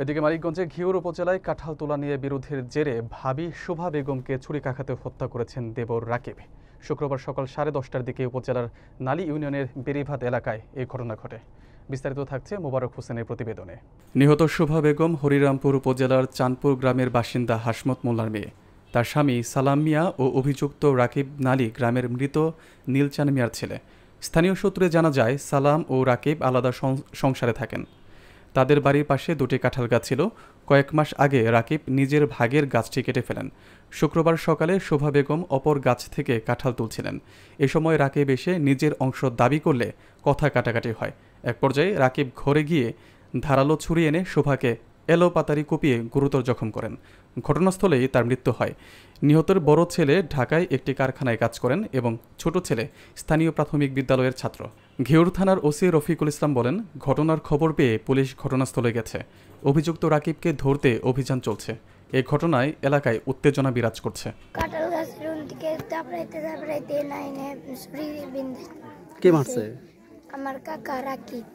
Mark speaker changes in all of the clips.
Speaker 1: এদিকে মানিকগঞ্জে ঘিওর উপজেলায় কাঁঠাল তোলা নিয়ে বিরোধের জেরে ভাবি শোভা বেগমকে ছুরিকাঘাতে হত্যা করেছেন দেবর রাকিব। শুক্রবার সকাল 10:30টার দিকে উপজেলার নালী ইউনিয়নের বেরিভাত এলাকায় এই ঘটনা ঘটে। বিস্তারিত থাকছে মোবারক হোসেনের প্রতিবেদনে। নিহত শোভা বেগম হরিরামপুর উপজেলার চাঁদপুর গ্রামের বাসিন্দা হাসমত মোল্লার মেয়ে। তার স্বামী সালাম মিয়া ও অভিযুক্ত রাকিব নালী গ্রামের মৃত নীলচান মিয়ার ছেলে। স্থানীয় সূত্রে জানা যায়, সালাম ও রাকিব আলাদা সংসারে থাকেন। তাদের বাড়ির পাশে দুটি কাঁঠাল গাছ ছিল। কয়েক মাস আগে রাকিব নিজের ভাগের গাছটি কেটে ফেলেন। শুক্রবার সকালে শোভা বেগম অপর গাছ থেকে কাঁঠাল তুলছিলেন। এ সময় রাকিব এসে নিজের অংশ দাবি করলে কথা কাটাকাটি হয়। এক পর্যায়ে রাকিব ঘরে গিয়ে ধারালো ছুরি এনে শোভাকে এলোপাতাড়ি কুপিয়ে গুরুতর জখম করেন। ঘটনাস্থলেই তার মৃত্যু হয়। নিহতের বড় ছেলে ঢাকায় একটি কারখানায় কাজ করেন এবং ছোট ছেলে স্থানীয় প্রাথমিক বিদ্যালয়ের ছাত্র। ঘিওর থানার ওসি রফিকুল ইসলাম বলেন, ঘটনার খবর পেয়ে পুলিশ ঘটনাস্থলে গেছে। অভিযুক্ত রাকিবকে ধরতে অভিযান চলছে। এই ঘটনায় এলাকায় উত্তেজনা বিরাজ করছে।
Speaker 2: কে মারছে?
Speaker 3: আমার কাকা রাকিব।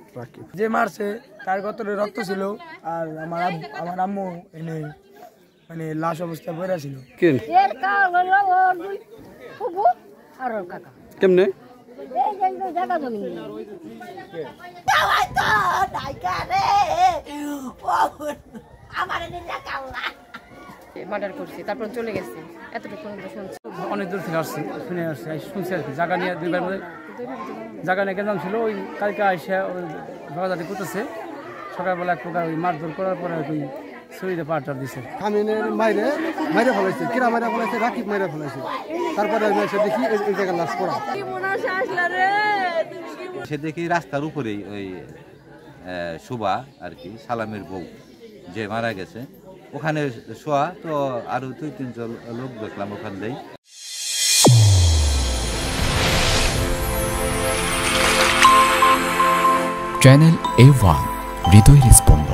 Speaker 4: যে মারছে তার গতরে রক্ত ছিল, আর আমার আম্মু এনে মানে লাশ অবস্থায় পড়ে ছিল।
Speaker 2: কেমনে?
Speaker 5: মার্ডার করছি, তারপর চলে গেছে। এতটুকু শুনছি,
Speaker 4: অনেক দূর থেকে আসছি, শুনছি আর কি। জায়গা নিয়ে দুইবার জায়গা নিয়ে গেলাম ছিল। ওই কালকে এসে ওই ঝগড়াঝাটি করতেছে। সকালবেলা এক প্রকার ওই মারধর করার পরে ওই শরীরে পাটা দিছে।
Speaker 2: খামিনের মাইরে ফেলাইছে, কিরা মাইরে ফেলাইছে, রাকিব মাইরে ফেলাইছে। তারপরে এসে দেখি এই জায়গায় লাশ পড়া।
Speaker 6: সে দেখি রাস্তার উপরেই ওই শোভা আর কি, সালামের বউ যে মারা গেছে, ওখানে শোয়া। তো আরো 2-3 লোক দেখলাম ওখান থেকে।
Speaker 7: চ্যানেল A1 হৃদয়ের স্পন্দন।